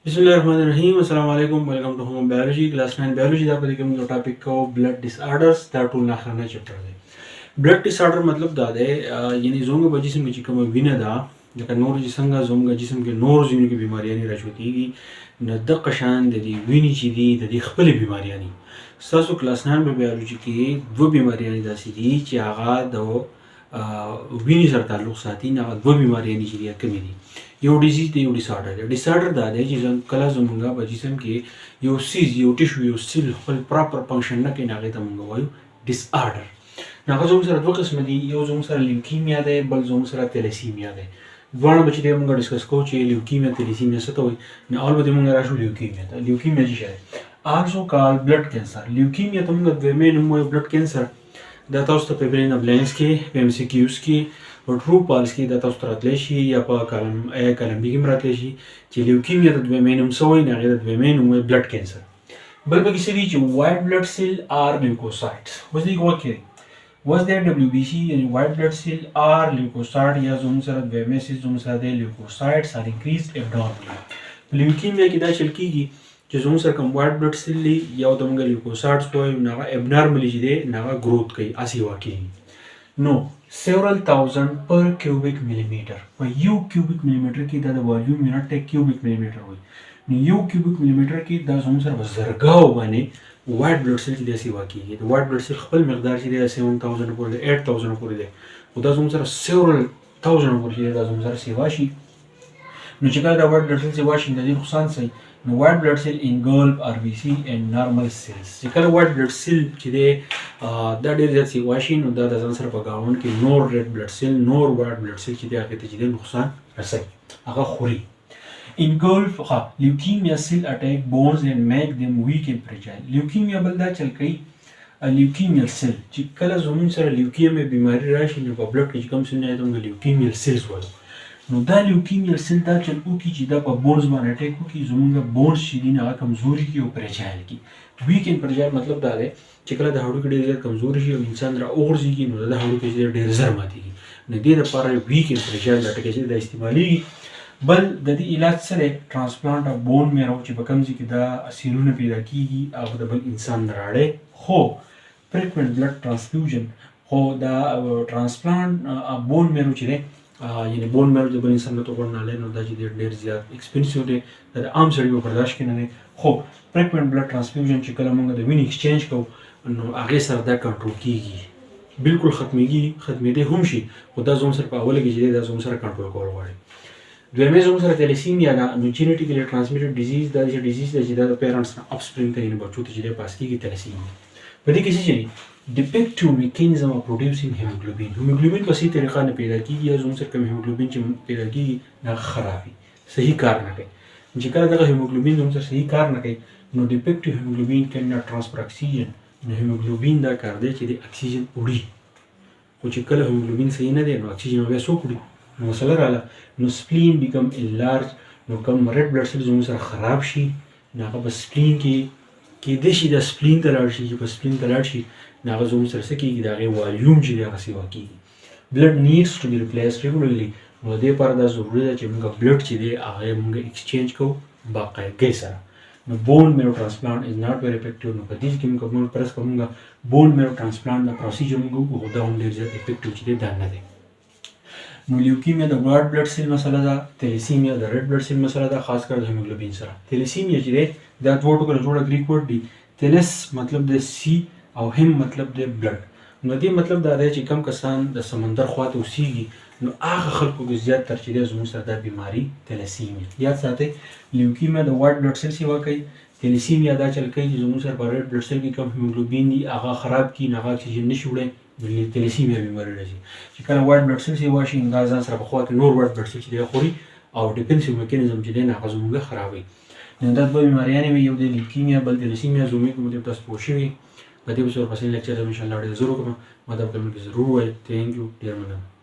Bismillahirrahmanirrahim. Assalamu alaikum. Welcome to Home Biology. Class 9 Biology دا په دې کې موږ ټاپک کوو blood disorders دا ټول نه اخرنه چپټر دی. blood disorder مطلب دا دی یعنی زموږ په جسم کې چې کومه وینه ده لکه نور چې څنګه زموږ جسم کې نور ځینې کې بیماریاں راځي نو د قشان د دې وینې چې دي د دې خپل بیماریاں دي. تاسو کلاس 9 په بیولوژي کې دوه بیماریاں داسې دي چې هغه د وینې سره تعلق ساتي نه دوه بیماریاں دي چې کومې دي. یو ډیزیز دی یو ډیسارډر دی. ډیسارډر دا دی چې کله زموږ په جسم کې یو سیز یو ټیشو یو سیل خپل پراپر فنکشن نه کوي هغه ته موږ وایو ډیسارډر. هغه زموږ سره دوه قسم دي، یو زموږ سره لیوکیمیا دی بل زموږ سره تلاسیمیا دی. دواړه به چې موږ ډسکس کوو چې لیوکیمیا تلاسیمیا څه ته وایي. نو اول به موږ راشو لیوکیمیا ته. لیوکیمیا چې شی also called blood cancer. لیوکیمیا ته موږ دویمه نوم وایو blood cancer. دا تاسو ته په برین ابلاینس کې په ام سی کیوز کې او ټرو پالس کې دا تاسو ته راتلی شي یا په کالم بي کې راتلی شي چې لیوکیمیا ته دویمه نوم څه وایي. هغې ته دویمه نوم وایي بلډ کینسر. بل پکې څه دي چې وایټ بلډ سیل آر لیوکوسایټس. اوس دې غوږ کړئ was there WBC and white blood cell or leukocyte یا زموږ سره دویمه سیز زموږ سره دی leukocytes are increased abnormally. لیوکیمیا کې دا چل کېږي چې زموږ سره کوم وایټ بلډ سیل دی یا د موږ لیوکوسایټس وایو نو هغه ابنارملی چې دی نو هغه گروث کوي هسې واقعي نو several thousand per cubic millimeter. په یو کیوبیک میلیمیټر کې دا د والیوم یونټ ته کیوبیک میلیمیټر وایي. نو یو کیوبیک میلیمیټر کې دا زموږ سره په زرګاو باندې وایټ بلډ سیل چې دی هسې واقعي. د وایټ بلډ سیل خپل مقدار چې دی 7000 پورې دی 8000 پورې دی او دا زموږ سره several thousand پورې چې دا زموږ سره سیوا شي. نو چې کله دا وایټ بلډ سیل سیوا شي د دې نقصان څه نو white blood cell engulf RBC and normal cells. چې کله white blood cell چې دی دا ډېر زیات سیوا شي نو دا د ځان سره په ګاونډ کې نور red blood cell نور white blood cell چې دی هغې ته چې دی نقصان رسوي هغه خوري. engulf leukemia cell attack bones and make them weak and fragile. leukemia بل دا چل کوي leukemia cell چې کله زموږ سره لیوکیمیا بیماري راشي نو په بلډ کې چې کوم څه نه دی موږ لیوکیمیا سیلز وایو. نو دا لیوکیمیا سیل دا چل وکړي چې دا په بونز باندې اټیک وکړي زموږ بونز چې دي هغه کمزوري کړي او پریچایل کړي. ویک اینډ پریچایل مطلب دا دی چې کله د هډوکي ډېر زیات کمزوري شي او انسان را وغورځېږي نو د هډوکي چې ډېر زر ماتېږي. نو دې دپاره ویک اینډ پریچایل دا ټکي چې دا استعمالېږي. بل د دې علاج څه دی ټرانسپلانټ اف بون میرو چې په کوم ځای کې دا سیلونه پیدا کېږي او د بل انسان نه راړی. خو فریکوینټ بلډ ټرانسفیوژن خو دا ټرانسپلانټ اف بون میرو چې دی یعنی بون میرو د بل انسان نه تو غواړنالی نو دا چې ډېر زیات ایکسپینسیو دی دا د عام سړي په برداشت کې نه دی. خو فریکوینټ بلډ ټرانسفیوژن چې کله موږ د وینې ایکسچینج کوو نو هغې سره دا کنټرول کېږي بلکل ختمېدی هم شي خو دا زموږ سره په اوله کې چې دی دا زموږ سره کنټرول کول غواړي. دویمه زموږ سره تلاسیمیا ده. نو جینیټیکلی ټرانسمیټډ ډیزیز دا چې ډیزیز دی چې دا د پیرنټس نه اپ سپرینګ ته یعنې بچو ته چې دی پاس کېږي تلاسیمیا. په دې کې څه چې defective mechanism of producing hemoglobin. hemoglobin په صحیح طریقه نه پیدا کېږي یا زموږ سره کوم hemoglobin چې پیدا کېږي هغه خراب وي صحیح کار نه کوي. چې کله دغه hemoglobin زموږ سره صحیح کار نه کوي نو defective hemoglobin cannot transfer oxygen. نو hemoglobin دا کار دی چې د اکسیجن وړي خو چې کله hemoglobin صحیح نه دی نو اکسیجن بیا څوک وړي نو مسله راغله. نو spleen become enlarged. نو کوم red blood cells زموږ سره خراب شي نو هغه په spleen کې کېدای شي د سپلین ته لاړ شي چې په سپلین ته لاړ شي نو هغه زموږ سره څه کېږي د هغې والیوم چې دی هغه سیوا کېږي. بلډ نیډس ټو بي ریپلیسډ ریګولرلی. نو د دې لپاره دا ضروري ده چې موږ بلډ چې دی هغه موږ ایکسچینج کوو باقاعدګۍ سره. نو بون میرو ټرانسپلانټ از ناټ ویری افیکټیو. نو په دې کې موږ پرس کوو موږ بون میرو ټرانسپلانټ د پروسیجر موږ وکړو خو دا هم ډېر زیات افیکټیو چې دی دا نه دی. نو لیوکیمیا د وایټ بلډ سیل مسله ده. تلاسیمیا د ریډ بلډ سیل مسله ده خاص کر د هیموګلوبین سره. تلاسیمیا چې دی دا دوه ټوکه جوړه ګریک ورډ دی. تلس مطلب د سی او هم مطلب د بلډ. نو دې مطلب دا دی چې کم کسان د سمندر خواته اوسېږي نو هغه خلکو کې زیاتتر چې دی زموږ سره دا بیماري تلاسیمیا. یاد ساتئ لیوکیمیا د وایټ بلډ سیل سیوا کوي. تلاسیمیا دا چل کوي چې زموږ سره په ریډ بلډ سیل کې کم هیموګلوبین دي هغه خراب کړي نو هغه اکسیجن نشي وړی تلاسیمیا بیماري راځي. چې کله وایټ بلډ سیل سیوا شي نو دا ځان سره په خوا کې نور وایټ بلډ سیل چې دی خوري او ډیفنسیو میکانیزم چې دی نو هغه زموږ خرابوي. نو دا دوه بیماریانې وي یو د لیوکیمیا بل تلاسیمیا. زه امید کوم چې تاسو پوه شوي په دې به ورپسې لیکچر انشاءالله ډېر زر وکړم ما دا په کې ضرور وایي. تھینک یو ډېر مننه.